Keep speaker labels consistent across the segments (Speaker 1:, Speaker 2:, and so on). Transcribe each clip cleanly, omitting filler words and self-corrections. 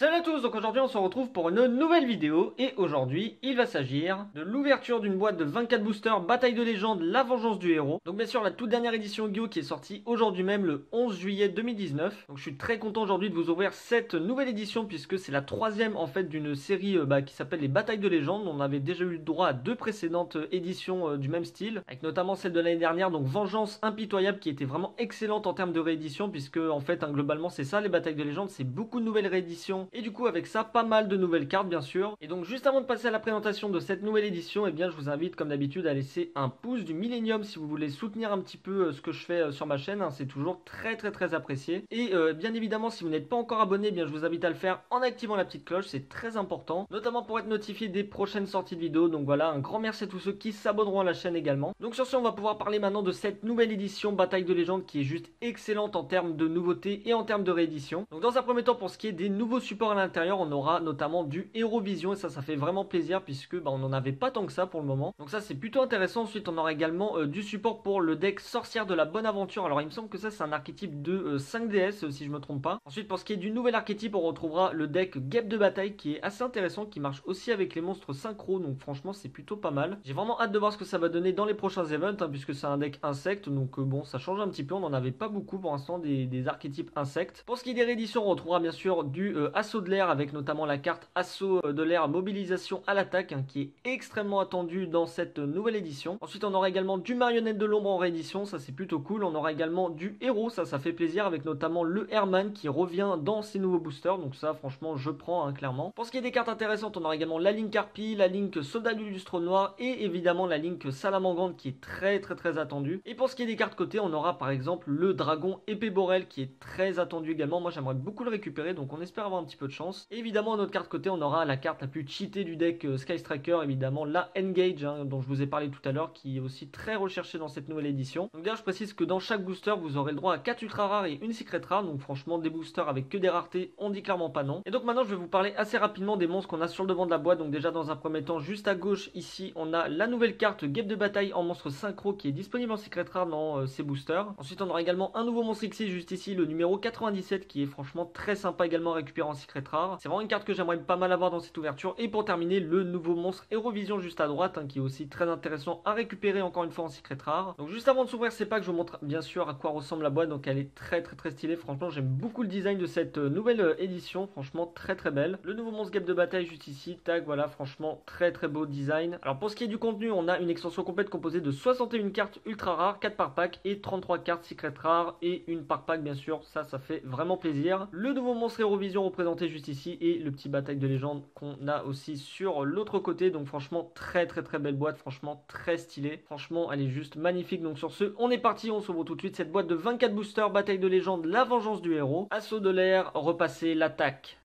Speaker 1: Salut à tous, donc aujourd'hui on se retrouve pour une nouvelle vidéo et aujourd'hui il va s'agir de l'ouverture d'une boîte de 24 boosters Bataille de légende, la vengeance du héros. Donc bien sûr la toute dernière édition Yu-Gi-Oh qui est sortie aujourd'hui même le 11 juillet 2019. Donc je suis très content aujourd'hui de vous ouvrir cette nouvelle édition puisque c'est la troisième en fait d'une série qui s'appelle les Batailles de légende. On avait déjà eu le droit à deux précédentes éditions du même style, avec notamment celle de l'année dernière, donc Vengeance impitoyable, qui était vraiment excellente en termes de réédition puisque en fait globalement c'est ça les Batailles de légende, c'est beaucoup de nouvelles rééditions. Et du coup avec ça pas mal de nouvelles cartes bien sûr. Et donc juste avant de passer à la présentation de cette nouvelle édition, eh bien je vous invite comme d'habitude à laisser un pouce du millénium si vous voulez soutenir un petit peu ce que je fais sur ma chaîne, c'est toujours très apprécié. Et bien évidemment si vous n'êtes pas encore abonné, eh bien je vous invite à le faire en activant la petite cloche, c'est très important, notamment pour être notifié des prochaines sorties de vidéos. Donc voilà, un grand merci à tous ceux qui s'abonneront à la chaîne également. Donc sur ce on va pouvoir parler maintenant de cette nouvelle édition Bataille de légende qui est juste excellente en termes de nouveautés et en termes de réédition. Donc dans un premier temps, pour ce qui est des nouveaux supports à l'intérieur, on aura notamment du Hérovision et ça fait vraiment plaisir puisque on n'en avait pas tant que ça pour le moment. Donc ça c'est plutôt intéressant. Ensuite on aura également du support pour le deck Sorcière de la Bonne Aventure. Alors il me semble que ça c'est un archétype de 5DS si je me trompe pas. Ensuite pour ce qui est du nouvel archétype, on retrouvera le deck Guêpe de bataille qui est assez intéressant, qui marche aussi avec les monstres synchro, donc franchement c'est plutôt pas mal. J'ai vraiment hâte de voir ce que ça va donner dans les prochains events puisque c'est un deck insecte, donc bon ça change un petit peu, on n'en avait pas beaucoup pour l'instant des archétypes insectes. Pour ce qui est des rééditions, on retrouvera bien sûr du assaut de l'air avec notamment la carte assaut de l'air mobilisation à l'attaque qui est extrêmement attendue dans cette nouvelle édition. Ensuite on aura également du marionnette de l'ombre en réédition, ça c'est plutôt cool. On aura également du héros, ça fait plaisir, avec notamment le Herman qui revient dans ces nouveaux boosters, donc ça franchement je prends clairement. Pour ce qui est des cartes intéressantes, on aura également la Link Harpie, la Link Soldat du lustre noir et évidemment la Link Salamangante qui est très attendue. Et pour ce qui est des cartes côté, on aura par exemple le dragon épée Borel qui est très attendu également. Moi j'aimerais beaucoup le récupérer, donc on espère avoir un petit peu de chance. Et évidemment à notre carte côté, on aura la carte la plus cheatée du deck Sky Striker, évidemment la Engage dont je vous ai parlé tout à l'heure, qui est aussi très recherchée dans cette nouvelle édition. Donc d'ailleurs je précise que dans chaque booster vous aurez le droit à 4 ultra rares et une secret rare, donc franchement des boosters avec que des raretés, on dit clairement pas non. Et donc maintenant je vais vous parler assez rapidement des monstres qu'on a sur le devant de la boîte. Donc déjà dans un premier temps, juste à gauche ici on a la nouvelle carte Guêpe de bataille en monstre synchro qui est disponible en secret rare dans ces boosters. Ensuite on aura également un nouveau monstre XY juste ici, le numéro 97, qui est franchement très sympa également à récupérer en secret rare. C'est vraiment une carte que j'aimerais pas mal avoir dans cette ouverture. Et pour terminer, le nouveau monstre Hérovision juste à droite qui est aussi très intéressant à récupérer encore une fois en secret rare. Donc juste avant de s'ouvrir ces packs, je vous montre bien sûr à quoi ressemble la boîte. Donc elle est très stylée, franchement j'aime beaucoup le design de cette nouvelle édition, franchement très belle. Le nouveau monstre Guêpe de bataille juste ici, tag, voilà, franchement très beau design. Alors pour ce qui est du contenu, on a une extension complète composée de 61 cartes ultra rares, 4 par pack, et 33 cartes secret rares et une par pack bien sûr, ça fait vraiment plaisir. Le nouveau monstre Hérovision représenté juste ici et le petit bataille de légende qu'on a aussi sur l'autre côté. Donc franchement très belle boîte, franchement très stylée, franchement elle est juste magnifique. Donc sur ce on est parti, on s'ouvre tout de suite cette boîte de 24 boosters Bataille de légende, la vengeance du héros, assaut de l'air, repasser l'attaque.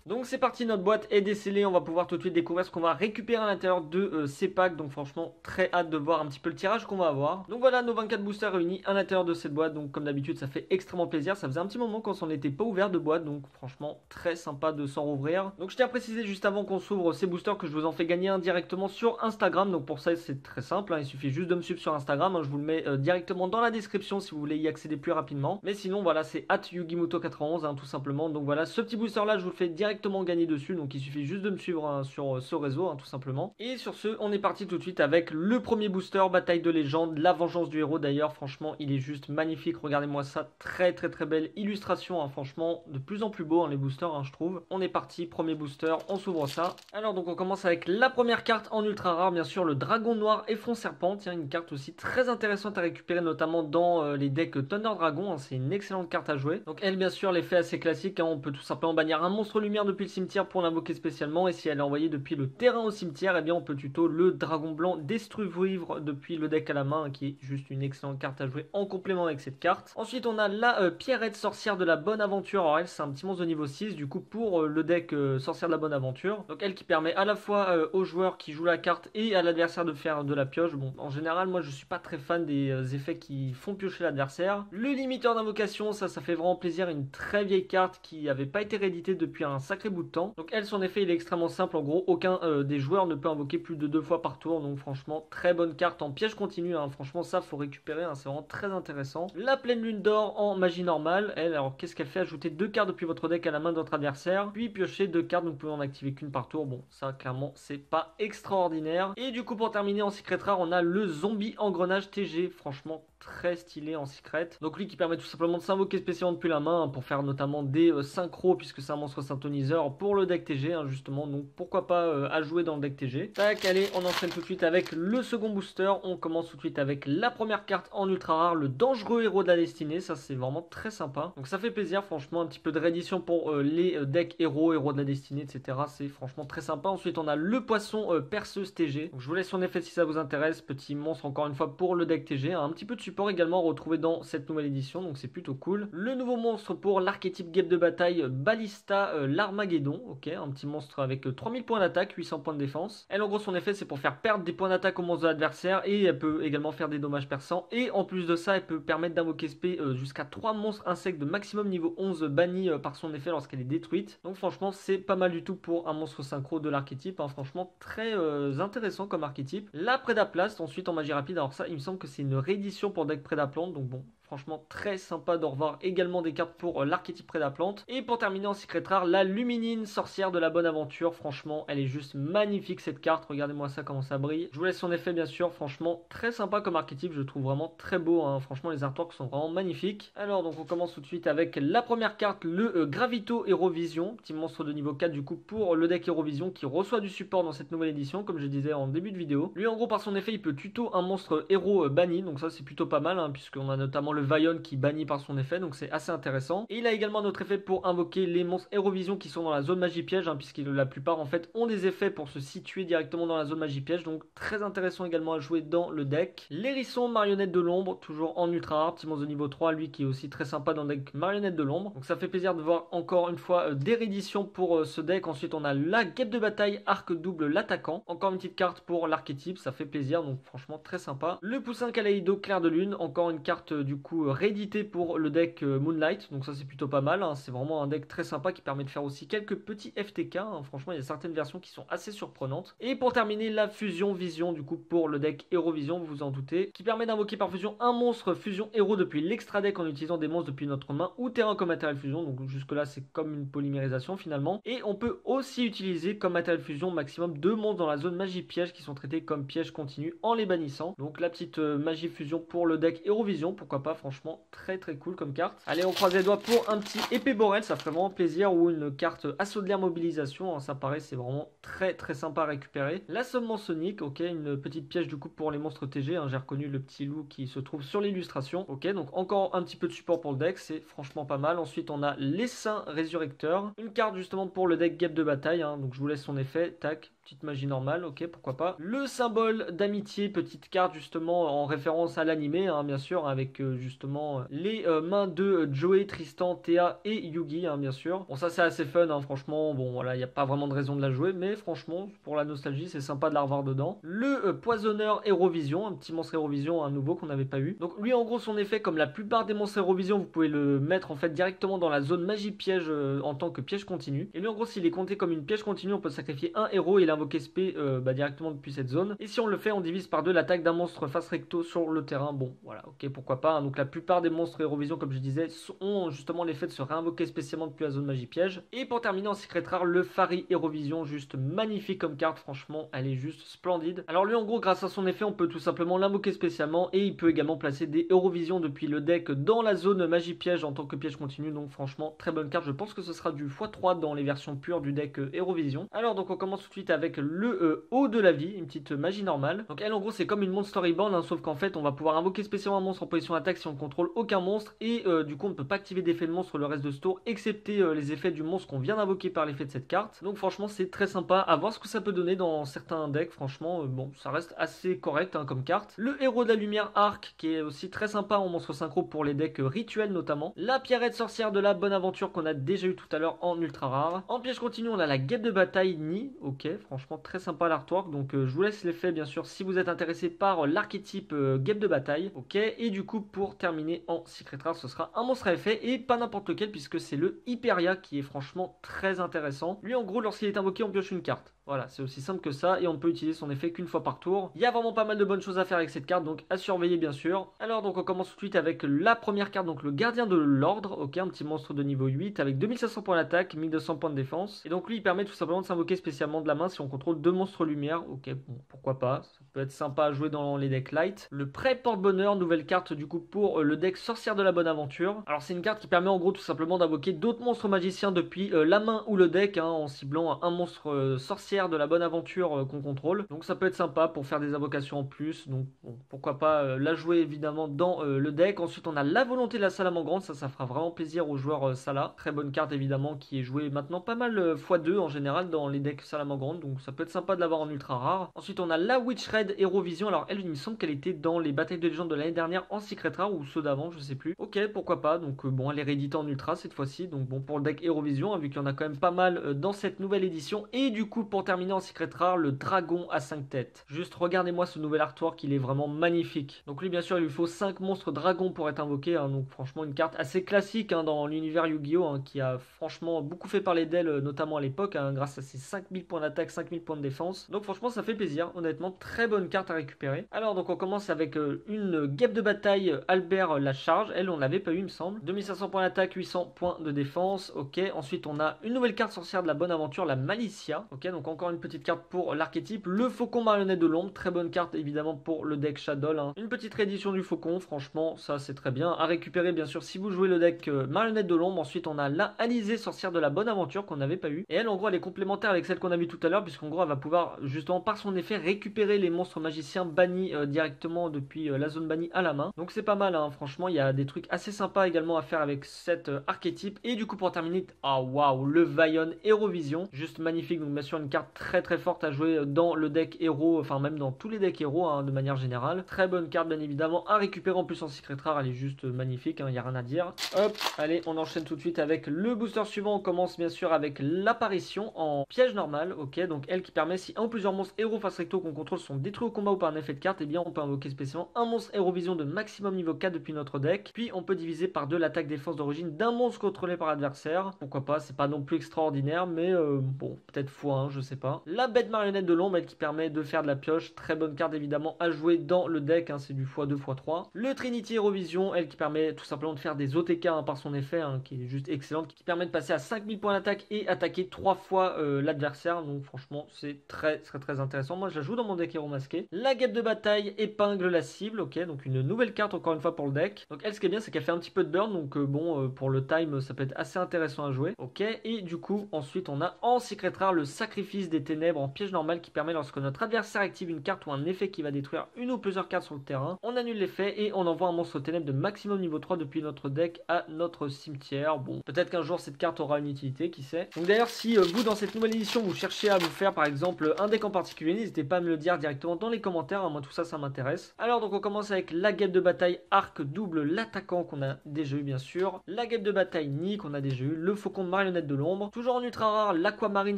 Speaker 1: Donc c'est parti, notre boîte est décellée, on va pouvoir tout de suite découvrir ce qu'on va récupérer à l'intérieur de ces packs. Donc franchement très hâte de voir un petit peu le tirage qu'on va avoir. Donc voilà nos 24 boosters réunis à l'intérieur de cette boîte. Donc comme d'habitude ça fait extrêmement plaisir, ça faisait un petit moment qu'on s'en était pas ouvert de boîte, donc franchement très sympa de s'en rouvrir. Donc je tiens à préciser juste avant qu'on s'ouvre ces boosters que je vous en fais gagner un directement sur Instagram. Donc pour ça c'est très simple, il suffit juste de me suivre sur Instagram, je vous le mets directement dans la description si vous voulez y accéder plus rapidement. Mais sinon voilà, c'est @yugimuto91 tout simplement. Donc voilà, ce petit booster là je vous le fais directement gagner dessus, donc il suffit juste de me suivre sur ce réseau tout simplement. Et sur ce on est parti tout de suite avec le premier booster Bataille de légende, la vengeance du héros. D'ailleurs franchement il est juste magnifique, regardez-moi ça, très belle illustration franchement de plus en plus beau les boosters je trouve. On est parti, premier booster, on s'ouvre ça. Alors donc on commence avec la première carte en ultra rare, bien sûr le dragon noir et front serpent. Tiens, une carte aussi très intéressante à récupérer notamment dans les decks Thunder Dragon, c'est une excellente carte à jouer. Donc elle bien sûr l'effet assez classique, on peut tout simplement bannir un monstre lumière depuis le cimetière pour l'invoquer spécialement, et si elle est envoyée depuis le terrain au cimetière, eh bien on peut tuto le dragon blanc destruivre depuis le deck à la main, qui est juste une excellente carte à jouer en complément avec cette carte. Ensuite on a la Pierrette sorcière de la bonne aventure. Alors elle c'est un petit monstre de niveau 6 du coup pour le deck sorcière de la bonne aventure. Donc elle qui permet à la fois aux joueurs qui jouent la carte et à l'adversaire de faire de la pioche. Bon en général moi je suis pas très fan des effets qui font piocher l'adversaire. Le limiteur d'invocation, ça fait vraiment plaisir, une très vieille carte qui avait pas été rééditée depuis un sacré bout de temps. Donc elle, son effet il est extrêmement simple, en gros aucun des joueurs ne peut invoquer plus de 2 fois par tour, donc franchement très bonne carte en piège continu, hein. Franchement ça faut récupérer, hein. C'est vraiment très intéressant. La pleine lune d'or en magie normale, elle, alors qu'est-ce qu'elle fait? Ajouter 2 cartes depuis votre deck à la main de votre adversaire, puis piocher 2 cartes, donc vous pouvez en activer qu'une par tour. Bon, ça clairement c'est pas extraordinaire. Et du coup pour terminer en secret rare, on a le zombie engrenage TG, franchement très stylé en secret. Donc lui qui permet tout simplement de s'invoquer spécialement depuis la main, hein, pour faire notamment des synchros, puisque c'est un monstre synthoniseur pour le deck TG, hein, justement, donc pourquoi pas à jouer dans le deck TG. Tac, allez, on enchaîne tout de suite avec le second booster. On commence tout de suite avec la première carte en ultra rare, le dangereux héros de la destinée. Ça c'est vraiment très sympa, donc ça fait plaisir franchement, un petit peu de réédition pour les decks héros de la destinée, etc. C'est franchement très sympa. Ensuite on a le poisson perceuse TG, donc je vous laisse son effet si ça vous intéresse. Petit monstre encore une fois pour le deck TG, hein. Un petit peu de support également retrouvé dans cette nouvelle édition, donc c'est plutôt cool. Le nouveau monstre pour l'archétype guêpe de bataille, Ballista l'Armageddon, ok, un petit monstre avec 3000 points d'attaque, 800 points de défense. Elle en gros son effet c'est pour faire perdre des points d'attaque au monstre de l'adversaire, et elle peut également faire des dommages perçants, et en plus de ça elle peut permettre d'invoquer spé jusqu'à 3 monstres insectes de maximum niveau 11 bannis par son effet lorsqu'elle est détruite. Donc franchement c'est pas mal du tout pour un monstre synchro de l'archétype, hein. Franchement très intéressant comme archétype. La Prédaplast ensuite en magie rapide, alors ça il me semble que c'est une réédition pour deck Prédaplante, donc bon, franchement très sympa de revoir également des cartes pour l'archétype Prédaplante. Et pour terminer en secret rare, la Luminine sorcière de la bonne aventure, franchement elle est juste magnifique cette carte, regardez-moi ça comment ça brille. Je vous laisse son effet bien sûr, franchement très sympa comme archétype, je le trouve vraiment très beau, hein. Franchement les artworks sont vraiment magnifiques. Alors donc on commence tout de suite avec la première carte, le Gravito Hérovision, petit monstre de niveau 4 du coup pour le deck Hérovision qui reçoit du support dans cette nouvelle édition, comme je disais en début de vidéo. Lui en gros par son effet il peut tuto un monstre héros banni, donc ça c'est plutôt pas mal, hein, puisqu'on a notamment le Vaillon qui bannit par son effet, donc c'est assez intéressant. Et il a également un autre effet pour invoquer les monstres Hérovision qui sont dans la zone magie piège, hein, puisque la plupart en fait ont des effets pour se situer directement dans la zone magie piège, donc très intéressant également à jouer dans le deck. L'hérisson marionnette de l'ombre, toujours en ultra rare, petit monstre de niveau 3, lui qui est aussi très sympa dans le deck marionnette de l'ombre, donc ça fait plaisir de voir encore une fois des rééditions pour ce deck. Ensuite on a la guêpe de bataille arc double l'attaquant, encore une petite carte pour l'archétype, ça fait plaisir, donc franchement très sympa. Le poussin Kaleido clair de lune, encore une carte du coup rééditée pour le deck Moonlight, donc ça c'est plutôt pas mal, hein. C'est vraiment un deck très sympa qui permet de faire aussi quelques petits FTK, hein. Franchement il y a certaines versions qui sont assez surprenantes. Et pour terminer la fusion vision du coup pour le deck Hérovision, vous vous en doutez, qui permet d'invoquer par fusion un monstre fusion héros depuis l'extra deck en utilisant des monstres depuis notre main ou terrain comme matériel fusion, donc jusque là c'est comme une polymérisation finalement. Et on peut aussi utiliser comme matériel fusion maximum 2 monstres dans la zone magie piège qui sont traités comme piège continu en les bannissant. Donc la petite magie fusion pour le deck Hérovision, pourquoi pas, franchement très très cool comme carte. Allez on croise les doigts pour un petit épée Borel, ça ferait vraiment plaisir, ou une carte assaut de l'air mobilisation, hein, ça paraît c'est vraiment très très sympa à récupérer. L'assommement sonique, ok, une petite piège du coup pour les monstres TG, hein, j'ai reconnu le petit loup qui se trouve sur l'illustration. Ok, donc encore un petit peu de support pour le deck, c'est franchement pas mal. Ensuite on a l'essaim résurrecteur, une carte justement pour le deck guêpe de bataille, hein, donc je vous laisse son effet, tac, petite magie normale, ok, pourquoi pas. Le symbole d'amitié, petite carte justement en référence à l'animé, hein, bien sûr, avec justement les mains de Joey, Tristan, Théa et Yugi, hein, bien sûr. Bon ça c'est assez fun, hein, franchement, bon voilà, il n'y a pas vraiment de raison de la jouer, mais franchement, pour la nostalgie, c'est sympa de la revoir dedans. Le poisonneur Hérovision, un petit monstre Hérovision, un nouveau qu'on n'avait pas eu. Donc lui en gros son effet, comme la plupart des monstres Hérovision, vous pouvez le mettre en fait directement dans la zone magie piège en tant que piège continu. Et lui en gros s'il est compté comme une piège continue, on peut sacrifier un héros et l'invoquer spé directement depuis cette zone. Et si on le fait, on divise par 2 l'attaque d'un monstre face recto sur le terrain. Bon voilà, ok, pourquoi pas, hein. Donc la plupart des monstres Hérovision, comme je disais, ont justement l'effet de se réinvoquer spécialement depuis la zone magie piège. Et pour terminer en secret rare, le Fari Hérovision, juste magnifique comme carte, franchement elle est juste splendide. Alors lui en gros grâce à son effet on peut tout simplement l'invoquer spécialement, et il peut également placer des Hérovision depuis le deck dans la zone magie piège en tant que piège continu, donc franchement très bonne carte. Je pense que ce sera du x3 dans les versions pures du deck Hérovision. Alors donc on commence tout de suite avec le haut de la vie, une petite magie normale. Donc elle en gros c'est comme une Monster Reborn, hein, sauf qu'en fait on va pouvoir invoquer spécialement un monstre en position d'attaque si on ne contrôle aucun monstre, et du coup on ne peut pas activer d'effet de monstre le reste de ce tour, excepté les effets du monstre qu'on vient d'invoquer par l'effet de cette carte. Donc franchement c'est très sympa à voir ce que ça peut donner dans certains decks, franchement bon ça reste assez correct, hein, comme carte. Le héros de la lumière Arc qui est aussi très sympa en monstre synchro pour les decks rituels notamment. La pierrette sorcière de la bonne aventure qu'on a déjà eu tout à l'heure en ultra rare. En piège continu on a la guêpe de bataille Ni, ok, franchement très sympa l'artwork. Donc je vous laisse l'effet bien sûr si vous êtes intéressé par l'archétype guêpe de bataille. Ok, et du coup pour terminer en secret rare, ce sera un monstre à effet et pas n'importe lequel puisque c'est le Hyperia qui est franchement très intéressant. Lui en gros lorsqu'il est invoqué on pioche une carte. Voilà, c'est aussi simple que ça et on ne peut utiliser son effet qu'une fois par tour. Il y a vraiment pas mal de bonnes choses à faire avec cette carte, donc à surveiller bien sûr. Alors donc on commence tout de suite avec la première carte, donc le gardien de l'ordre, ok, un petit monstre de niveau 8 avec 2500 points d'attaque, 1200 points de défense. Et donc lui il permet tout simplement de s'invoquer spécialement de la main si on contrôle 2 monstres lumière, ok, bon, pourquoi pas, ça peut être sympa à jouer dans les decks light. Le prêt porte-bonheur, nouvelle carte du coup pour le deck sorcière de la bonne aventure. Alors c'est une carte qui permet en gros tout simplement d'invoquer d'autres monstres magiciens depuis la main ou le deck, hein, en ciblant un monstre sorcière de la bonne aventure qu'on contrôle. Donc ça peut être sympa pour faire des invocations en plus. Donc bon, pourquoi pas la jouer évidemment dans le deck. Ensuite on a la volonté de la Salamandre, ça fera vraiment plaisir aux joueurs Sala. Très bonne carte évidemment qui est jouée maintenant pas mal x2 en général dans les decks Salamandre. Donc ça peut être sympa de l'avoir en ultra rare. Ensuite on a la Witch Red Hero Vision. Alors elle il me semble qu'elle était dans les batailles de légende de l'année dernière en secret rare ou ceux d'avant, je sais plus. Ok, pourquoi pas. Donc bon, elle est rééditée en ultra cette fois-ci. Donc bon, pour le deck Hero Vision, hein, vu qu'il y en a quand même pas mal dans cette nouvelle édition. Et du coup pour terminer en secret rare, le dragon à 5 têtes. Juste regardez-moi ce nouvel artwork, il est vraiment magnifique. Donc lui bien sûr il lui faut 5 monstres dragons pour être invoqué, hein, donc franchement une carte assez classique hein, dans l'univers Yu-Gi-Oh, hein, qui a franchement beaucoup fait parler d'elle notamment à l'époque, hein, grâce à ses 5000 points d'attaque, 5000 points de défense. Donc franchement ça fait plaisir, honnêtement très bonne carte à récupérer. Alors donc on commence avec une guêpe de bataille Albert la charge, elle on l'avait pas eu il me semble. 2500 points d'attaque, 800 points de défense, ok. Ensuite on a une nouvelle carte sorcière de la bonne aventure, la Malicia, ok, donc encore une petite carte pour l'archétype. Le faucon marionnette de l'ombre, très bonne carte évidemment pour le deck Shadow, hein. Une petite réédition du faucon, franchement ça c'est très bien à récupérer bien sûr si vous jouez le deck marionnette de l'ombre. Ensuite on a la Alizée sorcière de la bonne aventure qu'on n'avait pas eu, et elle en gros elle est complémentaire avec celle qu'on a vue tout à l'heure, puisqu'en gros elle va pouvoir justement par son effet récupérer les monstres magiciens bannis directement depuis la zone bannie à la main. Donc c'est pas mal hein. Franchement il y a des trucs assez sympas également à faire avec cet archétype. Et du coup pour terminer, ah waouh, le Vaillon Hérovision, juste magnifique. Donc bien sûr une carte très forte à jouer dans le deck héros, enfin même dans tous les decks héros hein, de manière générale. Très bonne carte bien évidemment à récupérer en plus en secret rare, elle est juste magnifique, il n'y a rien à dire. Hop, allez on enchaîne tout de suite avec le booster suivant. On commence bien sûr avec l'apparition en piège normal, ok, donc elle qui permet si un ou plusieurs monstres héros face recto qu'on contrôle sont détruits au combat ou par un effet de carte, et bien on peut invoquer spécialement un monstre Hérovision de maximum niveau 4 depuis notre deck, puis on peut diviser par 2 l'attaque défense d'origine d'un monstre contrôlé par l'adversaire. Pourquoi pas, c'est pas non plus extraordinaire, mais bon, peut-être x1, je sais pas. La bête marionnette de l'ombre, elle qui permet de faire de la pioche, très bonne carte évidemment à jouer dans le deck, hein, c'est du x2, x3. Le Trinity Hérovision, elle qui permet tout simplement de faire des OTK hein, par son effet, hein, qui est juste excellente, qui permet de passer à 5000 points d'attaque et attaquer 3 fois l'adversaire. Donc franchement, c'est très intéressant. Moi, je la joue dans mon deck héros masqué. La guêpe de bataille épingle la cible, ok, donc une nouvelle carte encore une fois pour le deck. Donc elle, ce qui est bien, c'est qu'elle fait un petit peu de burn, donc bon, pour le time, ça peut être assez intéressant à jouer, ok. Et du coup, ensuite, on a en secret rare le sacrifice des ténèbres en piège normal qui permet lorsque notre adversaire active une carte ou un effet qui va détruire une ou plusieurs cartes sur le terrain, on annule l'effet et on envoie un monstre ténèbres de maximum niveau 3 depuis notre deck à notre cimetière. Bon, peut-être qu'un jour cette carte aura une utilité, qui sait. Donc d'ailleurs, si vous dans cette nouvelle édition vous cherchez à vous faire par exemple un deck en particulier, n'hésitez pas à me le dire directement dans les commentaires, hein, moi tout ça m'intéresse. Alors donc on commence avec la guêpe de bataille arc double l'attaquant qu'on a déjà eu bien sûr, la guêpe de bataille Nid qu'on a déjà eu, le faucon de marionnette de l'ombre, toujours en ultra rare l'aquamarine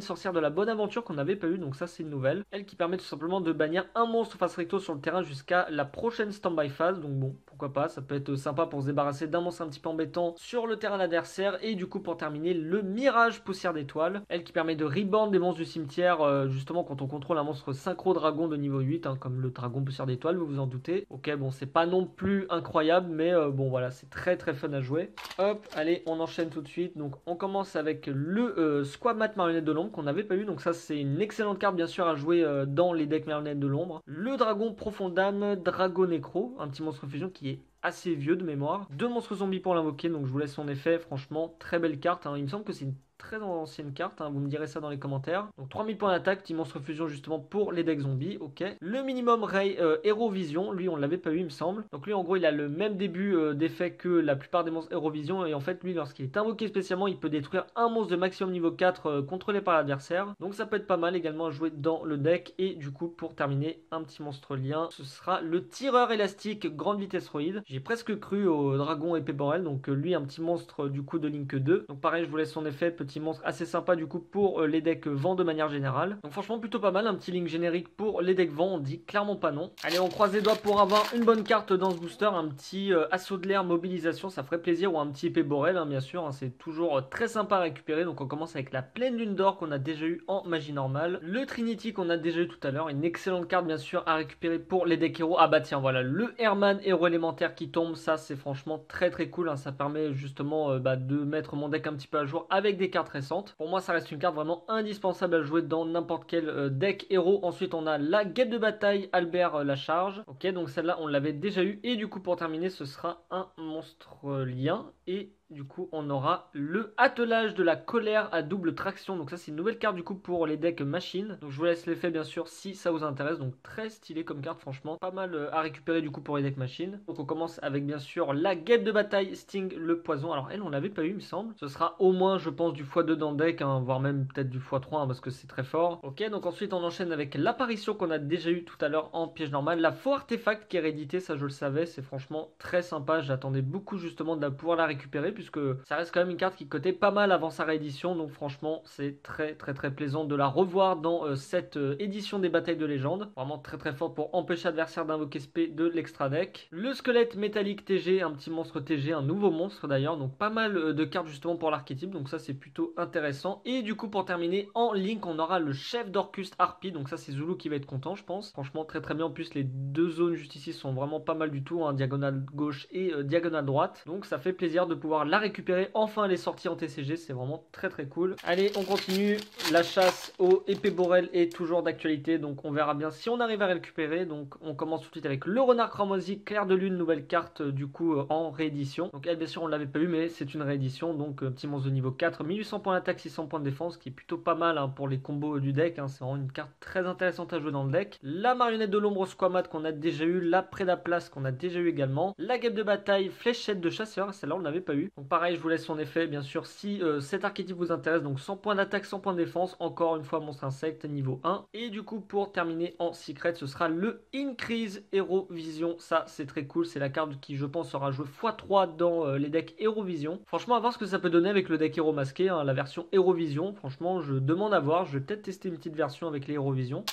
Speaker 1: sorcière de la bonne aventure qu'on n'avait pas eu, donc ça c'est une nouvelle, elle qui permet tout simplement de bannir un monstre face recto sur le terrain jusqu'à la prochaine standby phase. Donc bon, pourquoi pas, ça peut être sympa pour se débarrasser d'un monstre un petit peu embêtant sur le terrain adversaire. Et du coup pour terminer, le mirage poussière d'étoile, elle qui permet de reborn des monstres du cimetière justement quand on contrôle un monstre synchro dragon de niveau 8 hein, comme le dragon poussière d'étoile, vous vous en doutez. Ok, bon c'est pas non plus incroyable, mais bon voilà, c'est très fun à jouer. Hop, allez on enchaîne tout de suite. Donc on commence avec le Squamat marionnette de l'ombre qu'on n'avait pas eu, donc ça c'est une excellente carte bien sûr à jouer dans les decks marionnettes de l'ombre. Le dragon profond d'âme Dragon Necro, un petit monstre fusion qui est assez vieux de mémoire. 2 monstres zombies pour l'invoquer, donc je vous laisse son effet. Franchement, très belle carte, hein. Il me semble que c'est une très ancienne carte, hein. Vous me direz ça dans les commentaires. Donc 3000 points d'attaque, petit monstre fusion justement pour les decks zombies, ok. Le minimum Ray Hérovision, lui on l'avait pas eu il me semble. Donc lui en gros il a le même début d'effet que la plupart des monstres Hérovision, et en fait lui lorsqu'il est invoqué spécialement il peut détruire un monstre de maximum niveau 4 contrôlé par l'adversaire. Donc ça peut être pas mal également à jouer dans le deck. Et du coup pour terminer, un petit monstre lien, ce sera le tireur élastique grande vitesse roïde. J'ai presque cru au dragon épée borel, donc lui un petit monstre du coup de Link 2. Donc pareil je vous laisse son effet, petit monstre assez sympa du coup pour les decks vent de manière générale. Donc franchement plutôt pas mal, un petit link générique pour les decks vent, on dit clairement pas non. Allez, on croise les doigts pour avoir une bonne carte dans ce booster, un petit assaut de l'air, mobilisation, ça ferait plaisir, ou un petit épée Borel, bien sûr, hein, c'est toujours très sympa à récupérer. Donc on commence avec la pleine lune d'or qu'on a déjà eu en magie normale, le Trinity qu'on a déjà eu tout à l'heure, une excellente carte bien sûr à récupérer pour les decks héros. Ah bah tiens, voilà, le Herman héros élémentaire qui tombe, ça c'est franchement très cool, hein, ça permet justement de mettre mon deck un petit peu à jour avec des cartes récentes. Pour moi ça reste une carte vraiment indispensable à jouer dans n'importe quel deck héros. Ensuite on a la guêpe de bataille Albert la charge, ok, donc celle-là on l'avait déjà eu. Et du coup pour terminer ce sera un monstre lien, et du coup on aura le attelage de la colère à double traction. Donc ça c'est une nouvelle carte du coup pour les decks machines, donc je vous laisse l'effet bien sûr si ça vous intéresse. Donc très stylé comme carte, franchement pas mal à récupérer du coup pour les decks machines. Donc on commence avec bien sûr la guêpe de bataille Sting le poison. Alors elle on l'avait pas eu il me semble, ce sera au moins je pense du x2 dans le deck, hein, voire même peut-être du x3 hein, parce que c'est très fort. Ok, donc ensuite on enchaîne avec l'apparition qu'on a déjà eu tout à l'heure en piège normal, la faux artefact qui est réédité, ça je le savais, c'est franchement très sympa, j'attendais beaucoup justement de pouvoir la récupérer puisque ça reste quand même une carte qui cotait pas mal avant sa réédition. Donc franchement c'est très plaisant de la revoir dans cette édition des batailles de légende, vraiment très forte pour empêcher l'adversaire d'invoquer SP de l'extra deck. Le squelette métallique TG, un petit monstre TG, un nouveau monstre d'ailleurs, donc pas mal de cartes justement pour l'archétype, donc ça c'est plutôt intéressant. Et du coup pour terminer en link on aura le chef d'Orcus Harpy, donc ça c'est Zulu qui va être content je pense, franchement très bien. En plus les deux zones juste ici sont vraiment pas mal du tout, hein, diagonale gauche et diagonale droite, donc ça fait plaisir de pouvoir la récupérer. Enfin elle est sortie en TCG, c'est vraiment très cool. Allez on continue, la chasse aux épées Borel est toujours d'actualité, donc on verra bien si on arrive à récupérer. Donc on commence tout de suite avec le renard cramoisi clair de lune, nouvelle carte du coup en réédition. Donc elle bien sûr on l'avait pas eu mais c'est une réédition, donc petit monstre de niveau 4, 1800 points d'attaque, 600 points de défense, qui est plutôt pas mal hein, pour les combos du deck, hein, c'est vraiment une carte très intéressante à jouer dans le deck. La marionnette de l'ombre Squamat qu'on a déjà eu, la Prédaplace qu'on a déjà eu également, la guêpe de bataille fléchette de chasseur, celle-là on l'avait pas eu. Donc pareil je vous laisse son effet bien sûr si cet archétype vous intéresse. Donc 100 points d'attaque, 100 points de défense, encore une fois monstre insecte niveau 1. Et du coup pour terminer en secret ce sera le Increase Hero Vision, ça c'est très cool, c'est la carte qui je pense sera jouée x3 dans les decks Hero Vision. Franchement à voir ce que ça peut donner avec le deck Hero masqué, hein, la version Hero Vision, franchement je demande à voir, je vais peut-être tester une petite version avec les Hero Vision.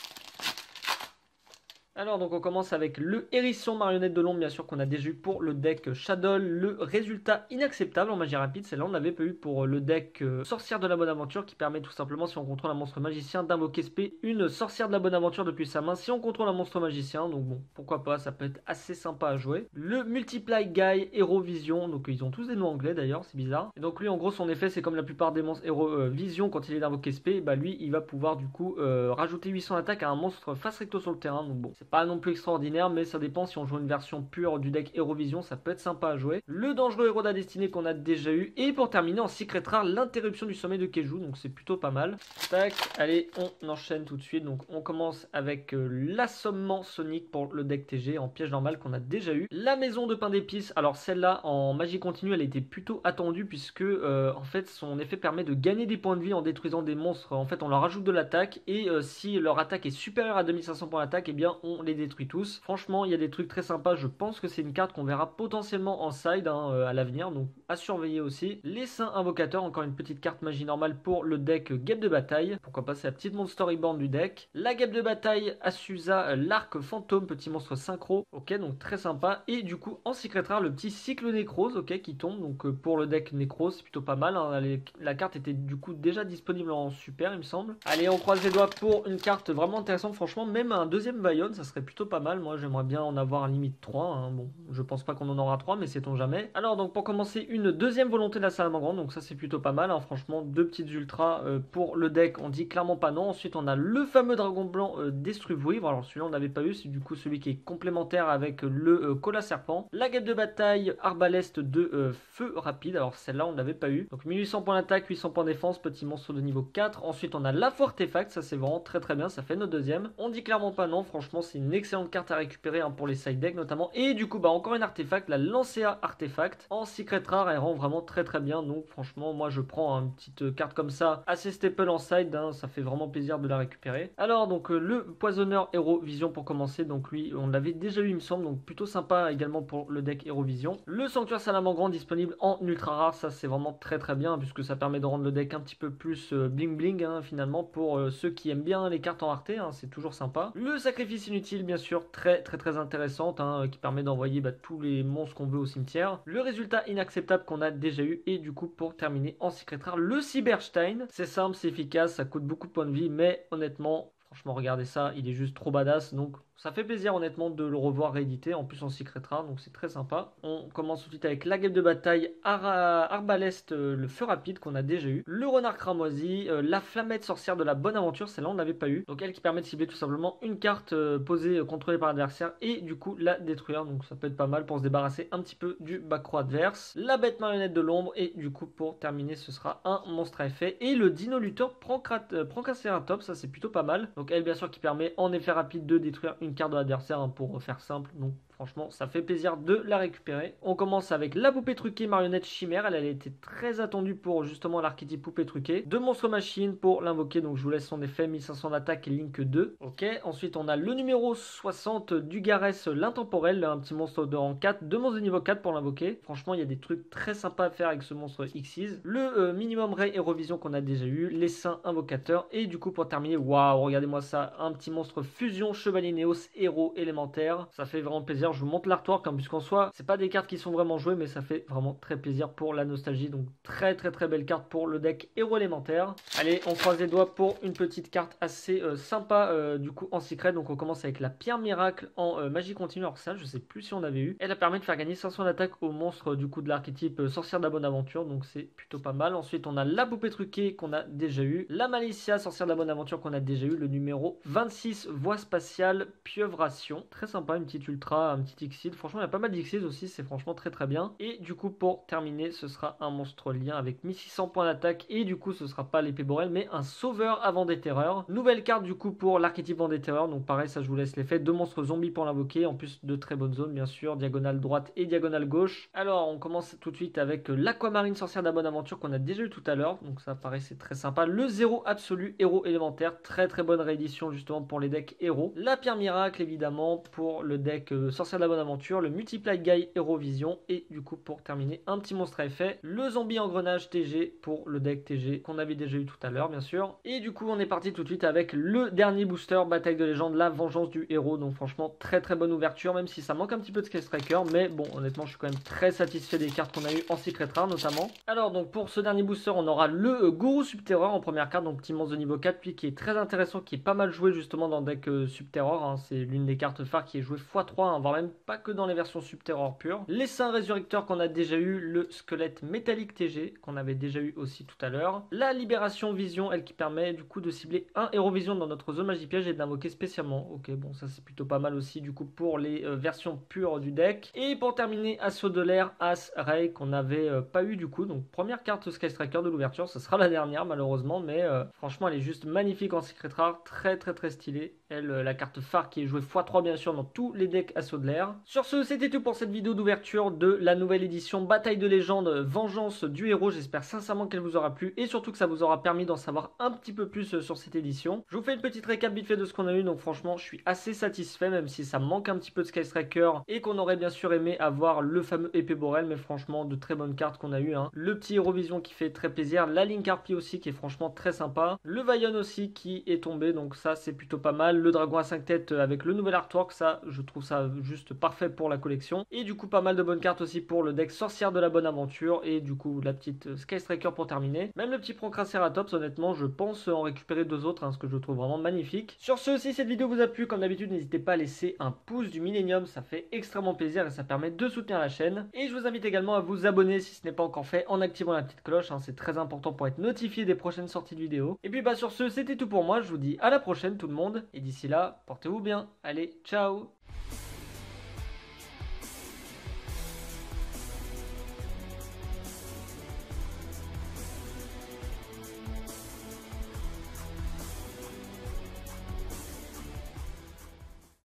Speaker 1: Alors donc on commence avec le hérisson marionnette de l'ombre bien sûr qu'on a déjà eu pour le deck Shadow, le résultat inacceptable en magie rapide, celle-là on l'avait pas eu pour le deck sorcière de la bonne aventure, qui permet tout simplement si on contrôle un monstre magicien d'invoquer SP une sorcière de la bonne aventure depuis sa main si on contrôle un monstre magicien. Donc bon pourquoi pas, ça peut être assez sympa à jouer. Le Multiply Guy Hero Vision, donc ils ont tous des noms anglais d'ailleurs, c'est bizarre. Et donc lui en gros son effet c'est comme la plupart des monstres Hero Vision, quand il est d'invoquer SP, bah lui il va pouvoir du coup rajouter 800 attaques à un monstre face recto sur le terrain. Donc bon c'est pas non plus extraordinaire mais ça dépend, si on joue une version pure du deck Hérovision ça peut être sympa à jouer. Le dangereux héros de la destinée qu'on a déjà eu, et pour terminer en secret rare l'interruption du sommeil de Keju, donc c'est plutôt pas mal. Tac, allez on enchaîne tout de suite. Donc on commence avec l'assommement sonique pour le deck TG en piège normal qu'on a déjà eu. La maison de pain d'épices, alors celle-là en magie continue elle était plutôt attendue puisque en fait son effet permet de gagner des points de vie en détruisant des monstres. En fait on leur rajoute de l'attaque et si leur attaque est supérieure à 2500 points d'attaque, et bien on les détruit tous. Franchement il y a des trucs très sympas, je pense que c'est une carte qu'on verra potentiellement en side hein, à l'avenir, donc à surveiller aussi. Les saints invocateurs, encore une petite carte magie normale pour le deck guêpe de bataille, pourquoi pas, c'est la petite monstre storyboard du deck. La guêpe de bataille Asusa, l'arc fantôme, petit monstre synchro, ok, donc très sympa. Et du coup en secret rare le petit cycle nécrose, ok, qui tombe, donc pour le deck nécrose c'est plutôt pas mal hein. La carte était du coup déjà disponible en super il me semble. Allez on croise les doigts pour une carte vraiment intéressante, franchement même un deuxième Bayonne ça serait plutôt pas mal. Moi j'aimerais bien en avoir un limite 3 hein. Bon je pense pas qu'on en aura 3 mais sait-on jamais. Alors donc pour commencer une deuxième volonté de la salamandre, donc ça c'est plutôt pas mal hein. Franchement deux petites ultras pour le deck, on dit clairement pas non. Ensuite on a le fameux dragon blanc Destruve-Wivre, alors celui-là on n'avait pas eu, c'est du coup celui qui est complémentaire avec le cola serpent. La guêpe de bataille arbaleste de feu rapide, alors celle-là on n'avait pas eu. Donc 1800 points d'attaque, 800 points de défense, petit monstre de niveau 4. Ensuite on a la faux artefact, ça c'est vraiment très bien, ça fait notre deuxième. On dit clairement pas non, franchement c'est une excellente carte à récupérer hein, pour les side decks notamment. Et du coup, bah encore une artefact, la Lancea Artefact en secret rare, elle rend vraiment très bien. Donc franchement, moi je prends une petite carte comme ça, assez staple en side, hein, ça fait vraiment plaisir de la récupérer. Alors donc le Poisonneur Hero Vision pour commencer, donc lui on l'avait déjà eu il me semble, donc plutôt sympa également pour le deck Hero Vision. Le Sanctuaire Salamangreat disponible en ultra rare, ça c'est vraiment très bien puisque ça permet de rendre le deck un petit peu plus bling bling hein, finalement pour ceux qui aiment bien les cartes en rareté, hein, c'est toujours sympa. Le Sacrifice Inutile bien sûr, très intéressante hein, qui permet d'envoyer tous les monstres qu'on veut au cimetière. Le résultat inacceptable qu'on a déjà eu, et du coup pour terminer en secret rare, le Cyberstein. C'est simple, c'est efficace, ça coûte beaucoup de points de vie, mais honnêtement, franchement regardez ça, il est juste trop badass, donc ça fait plaisir honnêtement de le revoir réédité, en plus en secret rare, donc c'est très sympa. On commence tout de suite avec la guêpe de bataille, Arbalest, le feu rapide qu'on a déjà eu, le renard cramoisi, la flamette sorcière de la bonne aventure, celle-là on l'avait pas eu, donc elle qui permet de cibler tout simplement une carte posée, contrôlée par l'adversaire, et du coup la détruire, donc ça peut être pas mal pour se débarrasser un petit peu du backrow adverse. La bête marionnette de l'ombre, et du coup pour terminer ce sera un monstre à effet, et le dino lutteur Prancraceratops, ça c'est plutôt pas mal, donc elle bien sûr qui permet en effet rapide de détruire une carte de l'adversaire hein, pour faire simple, donc franchement ça fait plaisir de la récupérer. On commence avec la poupée truquée marionnette chimère, elle a été très attendue pour justement l'archétype poupée truquée. Deux monstres machines pour l'invoquer, donc je vous laisse son effet, 1500 d'attaque et Link 2. Ok, ensuite on a le numéro 60 d'Ugares l'intemporel, un petit monstre de rang 4, deux monstres de niveau 4 pour l'invoquer. Franchement il y a des trucs très sympas à faire avec ce monstre Xyz. Le minimum Ray Hérovision qu'on a déjà eu, les saints invocateurs, et du coup pour terminer, waouh regardez-moi ça, un petit monstre fusion chevalier Néos héros élémentaire, ça fait vraiment plaisir. Je vous montre l'artwork hein, puisqu'en soi c'est pas des cartes qui sont vraiment jouées, mais ça fait vraiment très plaisir pour la nostalgie, donc très belle carte pour le deck héros élémentaire. Allez, on croise les doigts pour une petite carte assez sympa du coup en secret. Donc on commence avec la pierre miracle en magie continue. Alors ça je sais plus si on avait eu, elle permet de faire gagner 500 d'attaque au monstre du coup de l'archétype sorcière de la bonne aventure, donc c'est plutôt pas mal. Ensuite on a la poupée truquée qu'on a déjà eu, la Malicia sorcière de la bonne aventure qu'on a déjà eu, le numéro 26 voie spatiale pieuvration, très sympa, une petite ultra, un petit Xyz. Franchement il y a pas mal d'Xyz aussi, c'est franchement très bien. Et du coup pour terminer ce sera un monstre lien avec 1600 points d'attaque, et du coup ce sera pas l'épée Borel mais un sauveur avant des terreurs. Nouvelle carte du coup pour l'archétype Vent des terreurs, donc pareil ça je vous laisse l'effet, deux monstres zombies pour l'invoquer, en plus de très bonnes zones bien sûr, diagonale droite et diagonale gauche. Alors on commence tout de suite avec l'aquamarine sorcière de la bonne aventure qu'on a déjà eu tout à l'heure, donc ça pareil c'est très sympa. Le zéro absolu héros élémentaire, très bonne réédition justement pour les decks héros. La pierre miracle évidemment pour le deck sorcière de la bonne aventure, le multiply guy héros vision, et du coup pour terminer un petit monstre à effet, le zombie engrenage TG pour le deck TG qu'on avait déjà eu tout à l'heure bien sûr. Et du coup on est parti tout de suite avec le dernier booster bataille de légende, la vengeance du héros. Donc franchement très bonne ouverture, même si ça manque un petit peu de Sky Striker, mais bon honnêtement je suis quand même très satisfait des cartes qu'on a eu en secret rare notamment. Alors donc pour ce dernier booster on aura le gourou subterreur en première carte, donc petit monstre de niveau 4 puis qui est très intéressant, qui est pas mal joué justement dans le deck subterreur hein. C'est l'une des cartes phares qui est jouée x3 hein, voire même pas que dans les versions subterreur pure. Les saints résurrecteurs qu'on a déjà eu, le squelette métallique TG qu'on avait déjà eu aussi tout à l'heure, la libération vision, elle qui permet du coup de cibler un héros vision dans notre zone magie piège et d'invoquer spécialement. Ok bon ça c'est plutôt pas mal aussi du coup pour les versions pures du deck. Et pour terminer, assaut de l'air As Ray qu'on n'avait pas eu du coup, donc première carte Sky Striker de l'ouverture, ce sera la dernière malheureusement, mais franchement elle est juste magnifique en secret rare, très stylée. Elle, la carte phare qui est jouée x3 bien sûr dans tous les decks assaut de l'air. Sur ce c'était tout pour cette vidéo d'ouverture de la nouvelle édition Bataille de légende Vengeance du héros. J'espère sincèrement qu'elle vous aura plu et surtout que ça vous aura permis d'en savoir un petit peu plus sur cette édition. Je vous fais une petite récap vite fait de ce qu'on a eu, donc franchement je suis assez satisfait même si ça manque un petit peu de Sky Striker et qu'on aurait bien sûr aimé avoir le fameux épée Borel, mais franchement de très bonnes cartes qu'on a eu hein. Le petit Hérovision qui fait très plaisir, la Link Harpie aussi qui est franchement très sympa, le Vaillon aussi qui est tombé, donc ça c'est plutôt pas mal, le dragon à 5 têtes avec le nouvel artwork, ça je trouve ça juste parfait pour la collection, et du coup pas mal de bonnes cartes aussi pour le deck sorcière de la bonne aventure, et du coup la petite Sky Striker pour terminer. Même le petit Prancraceratops, honnêtement je pense en récupérer deux autres hein, ce que je trouve vraiment magnifique. Sur ce, si cette vidéo vous a plu, comme d'habitude n'hésitez pas à laisser un pouce du Millennium, ça fait extrêmement plaisir et ça permet de soutenir la chaîne. Et je vous invite également à vous abonner si ce n'est pas encore fait en activant la petite cloche hein, c'est très important pour être notifié des prochaines sorties de vidéos. Et puis bah sur ce c'était tout pour moi, je vous dis à la prochaine tout le monde, et d'ici là portez-vous bien, allez ciao.